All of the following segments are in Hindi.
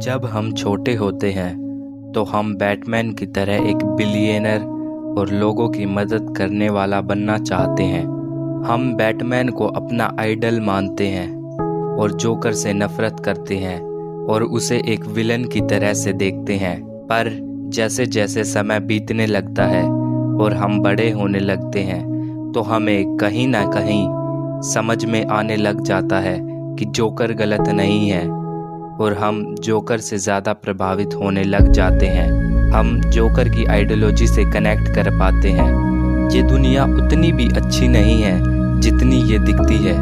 जब हम छोटे होते हैं तो हम बैटमैन की तरह एक बिलियनर और लोगों की मदद करने वाला बनना चाहते हैं। हम बैटमैन को अपना आइडल मानते हैं और जोकर से नफरत करते हैं और उसे एक विलन की तरह से देखते हैं। पर जैसे जैसे समय बीतने लगता है और हम बड़े होने लगते हैं तो हमें कहीं ना कहीं समझ में आने लग जाता है कि जोकर गलत नहीं है और हम जोकर से ज़्यादा प्रभावित होने लग जाते हैं। हम जोकर की आइडियोलॉजी से कनेक्ट कर पाते हैं। ये दुनिया उतनी भी अच्छी नहीं है जितनी ये दिखती है,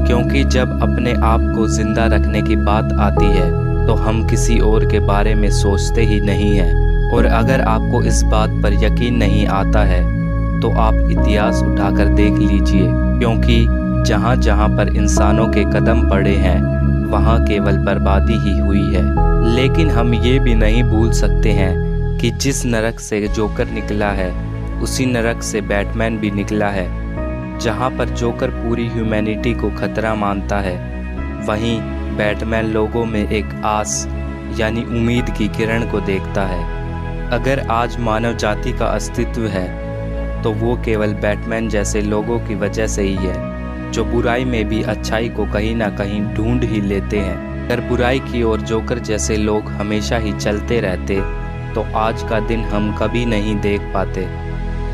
क्योंकि जब अपने आप को जिंदा रखने की बात आती है तो हम किसी और के बारे में सोचते ही नहीं हैं। और अगर आपको इस बात पर यकीन नहीं आता है तो आप इतिहास उठाकर देख लीजिए, क्योंकि जहाँ जहाँ पर इंसानों के कदम पड़े हैं वहाँ केवल बर्बादी ही हुई है। लेकिन हम ये भी नहीं भूल सकते हैं कि जिस नरक से जोकर निकला है उसी नरक से बैटमैन भी निकला है। जहाँ पर जोकर पूरी ह्यूमैनिटी को खतरा मानता है, वहीं बैटमैन लोगों में एक आस यानी उम्मीद की किरण को देखता है। अगर आज मानव जाति का अस्तित्व है तो वो केवल बैटमैन जैसे लोगों की वजह से ही है, जो बुराई में भी अच्छाई को कहीं ना कहीं ढूंढ ही लेते हैं। अगर बुराई की ओर जोकर जैसे लोग हमेशा ही चलते रहते तो आज का दिन हम कभी नहीं देख पाते।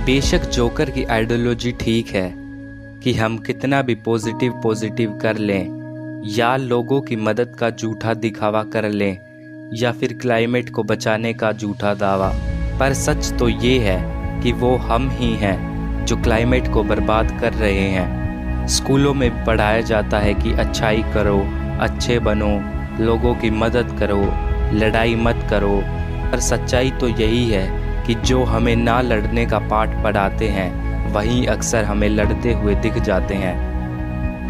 बेशक जोकर की आइडियोलॉजी ठीक है कि हम कितना भी पॉजिटिव कर लें या लोगों की मदद का झूठा दिखावा कर लें या फिर क्लाइमेट को बचाने का झूठा दावा, पर सच तो ये है कि वो हम ही हैं जो क्लाइमेट को बर्बाद कर रहे हैं। स्कूलों में पढ़ाया जाता है कि अच्छाई करो, अच्छे बनो, लोगों की मदद करो, लड़ाई मत करो, पर सच्चाई तो यही है कि जो हमें ना लड़ने का पाठ पढ़ाते हैं वही अक्सर हमें लड़ते हुए दिख जाते हैं।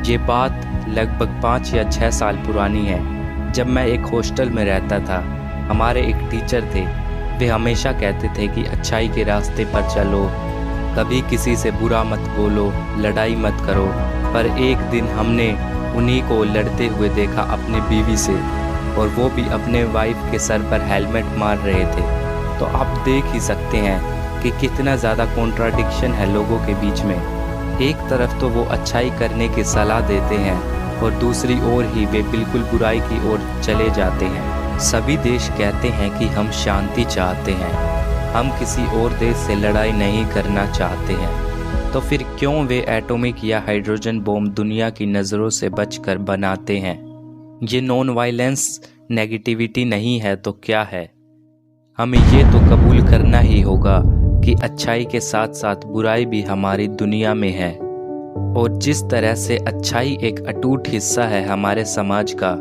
ये बात लगभग 5 या 6 साल पुरानी है। जब मैं एक हॉस्टल में रहता था, हमारे एक टीचर थे। वे हमेशा कहते थे कि अच्छाई के रास्ते पर चलो, कभी किसी से बुरा मत बोलो, लड़ाई मत करो। पर एक दिन हमने उन्हीं को लड़ते हुए देखा अपनी बीवी से, और वो भी अपने वाइफ के सर पर हेलमेट मार रहे थे। तो आप देख ही सकते हैं कि कितना ज़्यादा कॉन्ट्राडिक्शन है लोगों के बीच में। एक तरफ तो वो अच्छाई करने की सलाह देते हैं और दूसरी ओर ही वे बिल्कुल बुराई की ओर चले जाते हैं। सभी देश कहते हैं कि हम शांति चाहते हैं, हम किसी और देश से लड़ाई नहीं करना चाहते हैं, तो फिर क्यों वे एटॉमिक या हाइड्रोजन बॉम्ब दुनिया की नज़रों से बचकर बनाते हैं? ये नॉन वायलेंस नेगेटिविटी नहीं है तो क्या है? हमें ये तो कबूल करना ही होगा कि अच्छाई के साथ साथ बुराई भी हमारी दुनिया में है, और जिस तरह से अच्छाई एक अटूट हिस्सा है हमारे समाज का,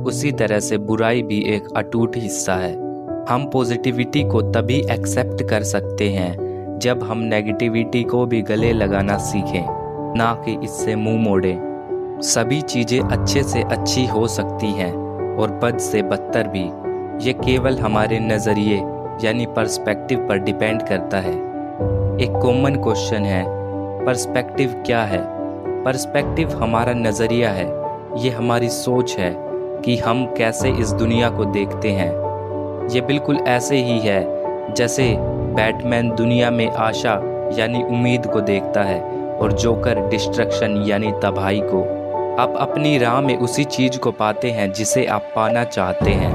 उसी तरह से बुराई भी एक अटूट हिस्सा है। हम पॉजिटिविटी को तभी एक्सेप्ट कर सकते हैं जब हम नेगेटिविटी को भी गले लगाना सीखें, ना कि इससे मुंह मोड़ें। सभी चीज़ें अच्छे से अच्छी हो सकती हैं और बद से बदतर भी। ये केवल हमारे नज़रिए यानी पर्सपेक्टिव पर डिपेंड करता है। एक कॉमन क्वेश्चन है, पर्सपेक्टिव क्या है? पर्सपेक्टिव हमारा नज़रिया है, ये हमारी सोच है कि हम कैसे इस दुनिया को देखते हैं। ये बिल्कुल ऐसे ही है जैसे बैटमैन दुनिया में आशा यानी उम्मीद को देखता है और जोकर डिस्ट्रक्शन यानी तबाही को। आप अपनी राह में उसी चीज़ को पाते हैं जिसे आप पाना चाहते हैं।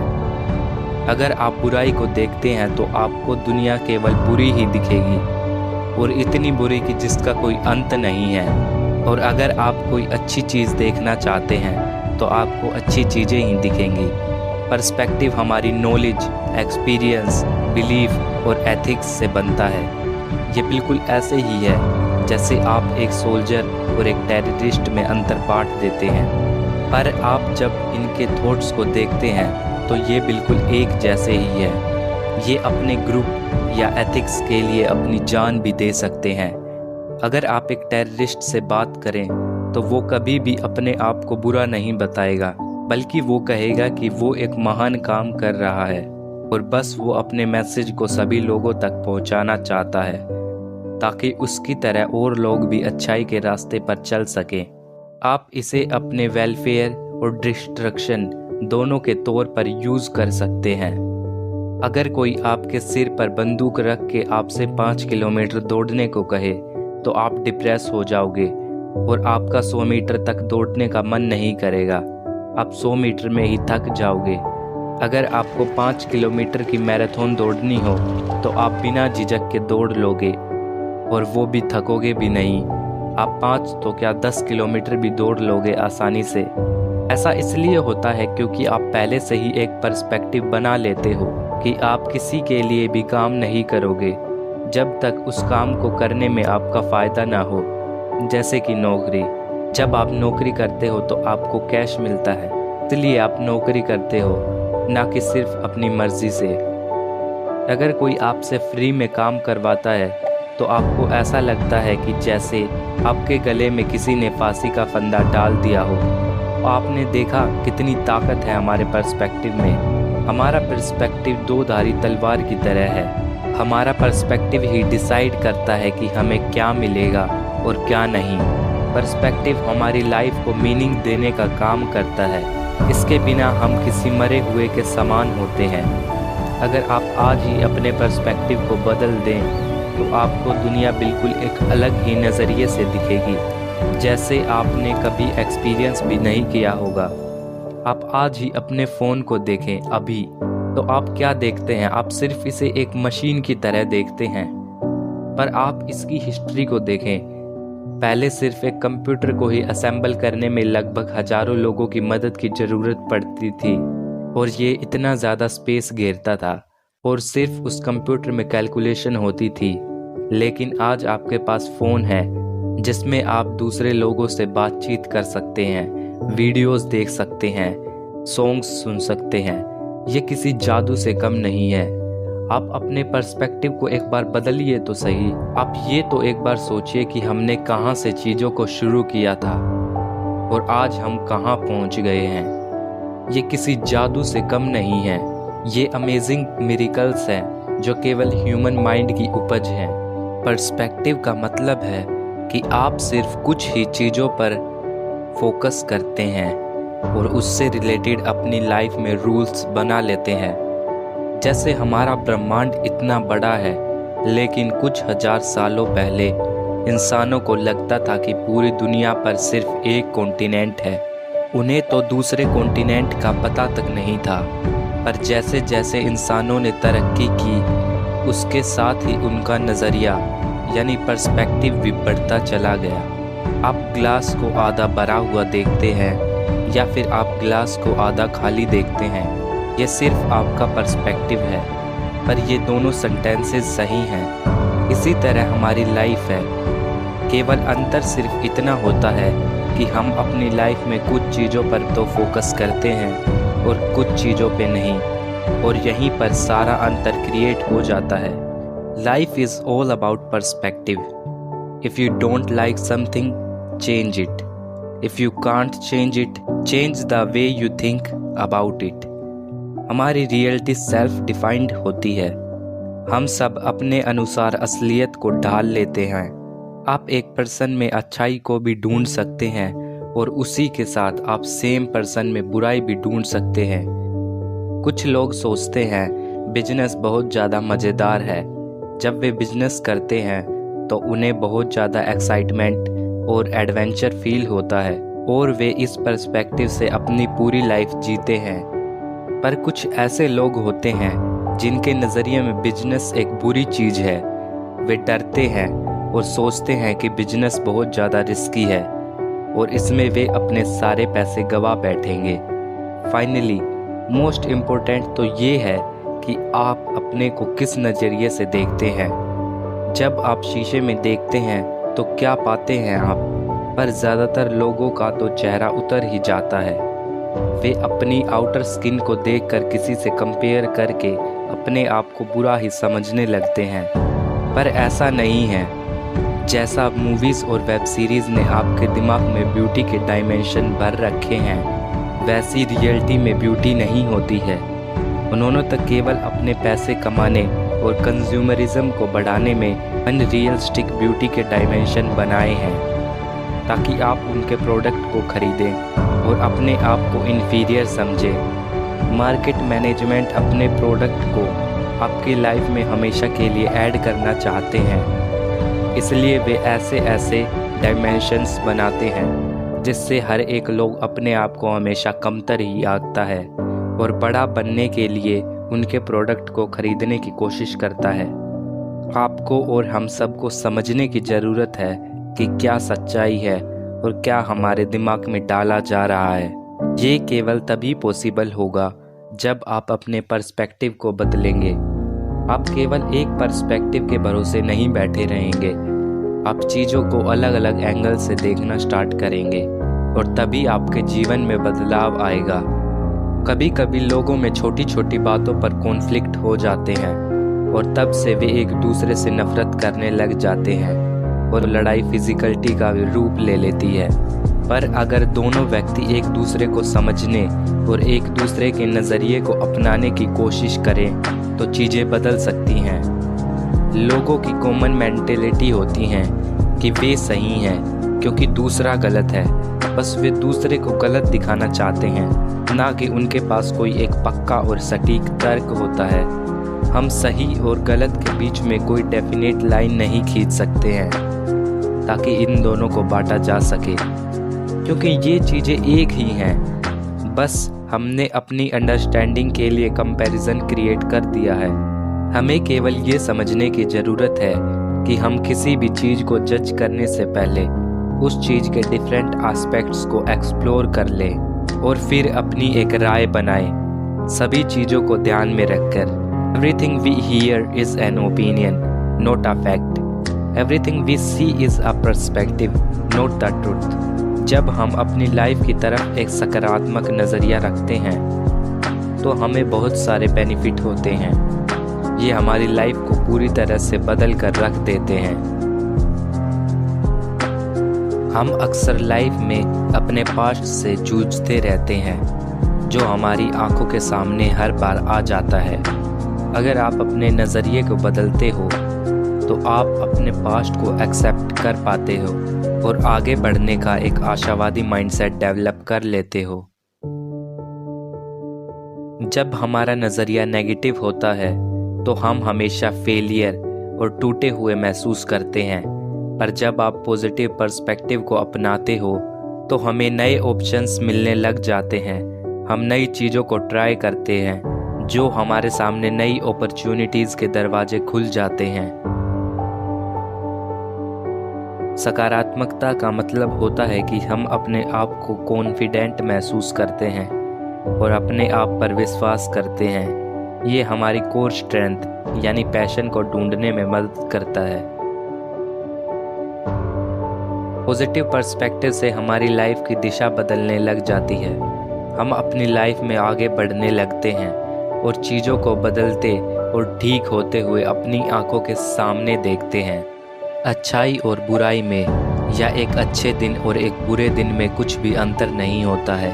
अगर आप बुराई को देखते हैं तो आपको दुनिया केवल बुरी ही दिखेगी, और इतनी बुरी कि जिसका कोई अंत नहीं है। और अगर आप कोई अच्छी चीज़ देखना चाहते हैं तो आपको अच्छी चीज़ें ही दिखेंगी। पर्सपेक्टिव हमारी नॉलेज, एक्सपीरियंस, बिलीफ और एथिक्स से बनता है। ये बिल्कुल ऐसे ही है जैसे आप एक सोल्जर और एक टेररिस्ट में अंतर बांट देते हैं, पर आप जब इनके थॉट्स को देखते हैं तो ये बिल्कुल एक जैसे ही है। ये अपने ग्रुप या एथिक्स के लिए अपनी जान भी दे सकते हैं। अगर आप एक टेररिस्ट से बात करें तो वो कभी भी अपने आप को बुरा नहीं बताएगा, बल्कि वो कहेगा कि वो एक महान काम कर रहा है और बस वो अपने मैसेज को सभी लोगों तक पहुंचाना चाहता है, ताकि उसकी तरह और लोग भी अच्छाई के रास्ते पर चल सकें। आप इसे अपने वेलफेयर और डिस्ट्रक्शन दोनों के तौर पर यूज़ कर सकते हैं। अगर कोई आपके सिर पर बंदूक रख के आपसे 5 किलोमीटर दौड़ने को कहे तो आप डिप्रेस हो जाओगे और आपका 100 मीटर तक दौड़ने का मन नहीं करेगा। आप 100 मीटर में ही थक जाओगे। अगर आपको 5 किलोमीटर की मैराथन दौड़नी हो तो आप बिना झिझक के दौड़ लोगे और वो भी थकोगे भी नहीं। आप 5 तो क्या 10 किलोमीटर भी दौड़ लोगे आसानी से। ऐसा इसलिए होता है क्योंकि आप पहले से ही एक पर्सपेक्टिव बना लेते हो कि आप किसी के लिए भी काम नहीं करोगे जब तक उस काम को करने में आपका फ़ायदा ना हो। जैसे कि नौकरी, जब आप नौकरी करते हो तो आपको कैश मिलता है, इसलिए आप नौकरी करते हो, ना कि सिर्फ अपनी मर्जी से। अगर कोई आपसे फ्री में काम करवाता है तो आपको ऐसा लगता है कि जैसे आपके गले में किसी ने फांसी का फंदा डाल दिया हो। आपने देखा कितनी ताकत है हमारे पर्सपेक्टिव में। हमारा पर्सपेक्टिव दो धारी तलवार की तरह है। हमारा पर्सपेक्टिव ही डिसाइड करता है कि हमें क्या मिलेगा और क्या नहीं। पर्सपेक्टिव हमारी लाइफ को मीनिंग देने का काम करता है। इसके बिना हम किसी मरे हुए के समान होते हैं। अगर आप आज ही अपने पर्सपेक्टिव को बदल दें तो आपको दुनिया बिल्कुल एक अलग ही नज़रिए से दिखेगी, जैसे आपने कभी एक्सपीरियंस भी नहीं किया होगा। आप आज ही अपने फ़ोन को देखें अभी, तो आप क्या देखते हैं? आप सिर्फ इसे एक मशीन की तरह देखते हैं। पर आप इसकी हिस्ट्री को देखें। पहले सिर्फ एक कंप्यूटर को ही असेंबल करने में लगभग हजारों लोगों की मदद की ज़रूरत पड़ती थी और ये इतना ज़्यादा स्पेस घेरता था और सिर्फ उस कंप्यूटर में कैलकुलेशन होती थी। लेकिन आज आपके पास फ़ोन है जिसमें आप दूसरे लोगों से बातचीत कर सकते हैं, वीडियोस देख सकते हैं, सॉन्ग्स सुन सकते हैं। ये किसी जादू से कम नहीं है। आप अपने पर्सपेक्टिव को एक बार बदलिए तो सही। आप ये तो एक बार सोचिए कि हमने कहाँ से चीज़ों को शुरू किया था और आज हम कहाँ पहुँच गए हैं। ये किसी जादू से कम नहीं है। ये अमेजिंग मिरेकल्स हैं जो केवल ह्यूमन माइंड की उपज हैं। पर्सपेक्टिव का मतलब है कि आप सिर्फ कुछ ही चीज़ों पर फोकस करते हैं और उससे रिलेटेड अपनी लाइफ में रूल्स बना लेते हैं। जैसे हमारा ब्रह्मांड इतना बड़ा है, लेकिन कुछ हजार सालों पहले इंसानों को लगता था कि पूरी दुनिया पर सिर्फ एक कॉन्टिनेंट है। उन्हें तो दूसरे कॉन्टिनेंट का पता तक नहीं था। पर जैसे जैसे इंसानों ने तरक्की की, उसके साथ ही उनका नज़रिया यानी पर्सपेक्टिव भी बढ़ता चला गया। आप ग्लास को आधा भरा हुआ देखते हैं या फिर आप ग्लास को आधा खाली देखते हैं, ये सिर्फ आपका पर्सपेक्टिव है। पर ये दोनों सेंटेंसेस सही हैं। इसी तरह हमारी लाइफ है। केवल अंतर सिर्फ इतना होता है कि हम अपनी लाइफ में कुछ चीज़ों पर तो फोकस करते हैं और कुछ चीज़ों पे नहीं, और यहीं पर सारा अंतर क्रिएट हो जाता है। Life is all about perspective. If you don't like something, change it. If you can't change it, change the way you think about it. हमारी रियलिटी सेल्फ डिफाइंड होती है। हम सब अपने अनुसार असलियत को ढाल लेते हैं। आप एक पर्सन में अच्छाई को भी ढूंढ सकते हैं और उसी के साथ आप सेम पर्सन में बुराई भी ढूंढ सकते हैं। कुछ लोग सोचते हैं बिजनेस बहुत ज़्यादा मज़ेदार है। जब वे बिजनेस करते हैं तो उन्हें बहुत ज़्यादा एक्साइटमेंट और एडवेंचर फील होता है और वे इस पर्सपेक्टिव से अपनी पूरी लाइफ जीते हैं। पर कुछ ऐसे लोग होते हैं जिनके नज़रिए में बिजनेस एक बुरी चीज़ है। वे डरते हैं और सोचते हैं कि बिजनेस बहुत ज़्यादा रिस्की है और इसमें वे अपने सारे पैसे गवा बैठेंगे। फाइनली मोस्ट इम्पोर्टेंट तो ये है कि आप अपने को किस नज़रिए से देखते हैं। जब आप शीशे में देखते हैं तो क्या पाते हैं आप? पर ज़्यादातर लोगों का तो चेहरा उतर ही जाता है। वे अपनी आउटर स्किन को देखकर किसी से कंपेयर करके अपने आप को बुरा ही समझने लगते हैं। पर ऐसा नहीं है। जैसा मूवीज़ और वेब सीरीज़ ने आपके दिमाग में ब्यूटी के डायमेंशन भर रखे हैं, वैसी रियलिटी में ब्यूटी नहीं होती है। उन्होंने तो केवल अपने पैसे कमाने और कंज्यूमरिज्म को बढ़ाने में अनरियलिस्टिक ब्यूटी के डायमेंशन बनाए हैं ताकि आप उनके प्रोडक्ट को खरीदें। और अपने आप को इन्फीरियर समझे। मार्केट मैनेजमेंट अपने प्रोडक्ट को आपकी लाइफ में हमेशा के लिए ऐड करना चाहते हैं, इसलिए वे ऐसे ऐसे डायमेंशंस बनाते हैं जिससे हर एक लोग अपने आप को हमेशा कमतर ही आंकता है और बड़ा बनने के लिए उनके प्रोडक्ट को खरीदने की कोशिश करता है। आपको और हम सबको समझने की ज़रूरत है कि क्या सच्चाई है और क्या हमारे दिमाग में डाला जा रहा है। ये केवल तभी पॉसिबल होगा जब आप अपने पर्सपेक्टिव को बदलेंगे। आप केवल एक पर्सपेक्टिव के भरोसे नहीं बैठे रहेंगे, आप चीज़ों को अलग अलग एंगल से देखना स्टार्ट करेंगे और तभी आपके जीवन में बदलाव आएगा। कभी कभी लोगों में छोटी छोटी बातों पर कॉन्फ्लिक्ट हो जाते हैं और तब से वे एक दूसरे से नफरत करने लग जाते हैं और लड़ाई फिजिकलिटी का रूप ले लेती है। पर अगर दोनों व्यक्ति एक दूसरे को समझने और एक दूसरे के नज़रिए को अपनाने की कोशिश करें तो चीज़ें बदल सकती हैं। लोगों की कॉमन मेंटेलिटी होती है कि वे सही हैं क्योंकि दूसरा गलत है। बस वे दूसरे को गलत दिखाना चाहते हैं, ना कि उनके पास कोई एक पक्का और सटीक तर्क होता है। हम सही और गलत के बीच में कोई डेफिनेट लाइन नहीं खींच सकते हैं ताकि इन दोनों को बांटा जा सके, क्योंकि ये चीज़ें एक ही हैं। बस हमने अपनी अंडरस्टैंडिंग के लिए कंपैरिजन क्रिएट कर दिया है। हमें केवल ये समझने की ज़रूरत है कि हम किसी भी चीज़ को जज करने से पहले उस चीज़ के डिफरेंट एस्पेक्ट्स को एक्सप्लोर कर लें और फिर अपनी एक राय बनाएं, सभी चीज़ों को ध्यान में रखकर। Everything we hear is an opinion, not a fact. Everything we see is a perspective, not the truth. जब हम अपनी लाइफ की तरफ एक सकारात्मक नज़रिया रखते हैं तो हमें बहुत सारे बेनिफिट होते हैं। ये हमारी लाइफ को पूरी तरह से बदल कर रख देते हैं। हम अक्सर लाइफ में अपने पास्ट से जूझते रहते हैं जो हमारी आंखों के सामने हर बार आ जाता है। अगर आप अपने नज़रिए को बदलते हो तो आप अपने पास्ट को एक्सेप्ट कर पाते हो और आगे बढ़ने का एक आशावादी माइंडसेट डेवलप कर लेते हो। जब हमारा नज़रिया नेगेटिव होता है तो हम हमेशा फेलियर और टूटे हुए महसूस करते हैं, पर जब आप पॉजिटिव पर्सपेक्टिव को अपनाते हो तो हमें नए ऑप्शंस मिलने लग जाते हैं। हम नई चीज़ों को ट्राई करते हैं जो हमारे सामने नई अपॉर्चुनिटीज़ के दरवाजे खुल जाते हैं। सकारात्मकता का मतलब होता है कि हम अपने आप को कॉन्फिडेंट महसूस करते हैं और अपने आप पर विश्वास करते हैं। ये हमारी कोर स्ट्रेंथ यानी पैशन को ढूंढने में मदद करता है। पॉजिटिव पर्सपेक्टिव से हमारी लाइफ की दिशा बदलने लग जाती है। हम अपनी लाइफ में आगे बढ़ने लगते हैं और चीज़ों को बदलते और ठीक होते हुए अपनी आंखों के सामने देखते हैं। अच्छाई और बुराई में या एक अच्छे दिन और एक बुरे दिन में कुछ भी अंतर नहीं होता है।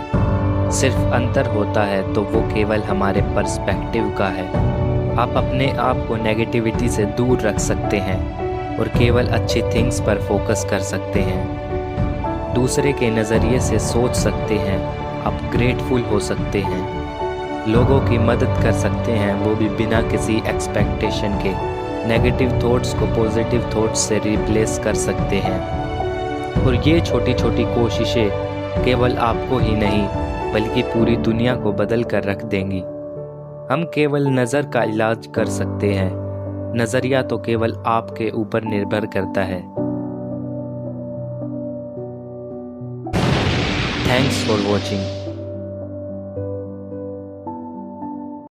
सिर्फ अंतर होता है तो वो केवल हमारे पर्सपेक्टिव का है। आप अपने आप को नेगेटिविटी से दूर रख सकते हैं और केवल अच्छी थिंग्स पर फोकस कर सकते हैं। दूसरे के नज़रिए से सोच सकते हैं, आप ग्रेटफुल हो सकते हैं, लोगों की मदद कर सकते हैं, वो भी बिना किसी एक्सपेक्टेशन के। नेगेटिव थॉट्स को पॉजिटिव थॉट्स से रिप्लेस कर सकते हैं। और ये छोटी छोटी कोशिशें केवल आपको ही नहीं बल्कि पूरी दुनिया को बदल कर रख देंगी। हम केवल नज़र का इलाज कर सकते हैं, नज़रिया तो केवल आपके ऊपर निर्भर करता है। Thanks for watching.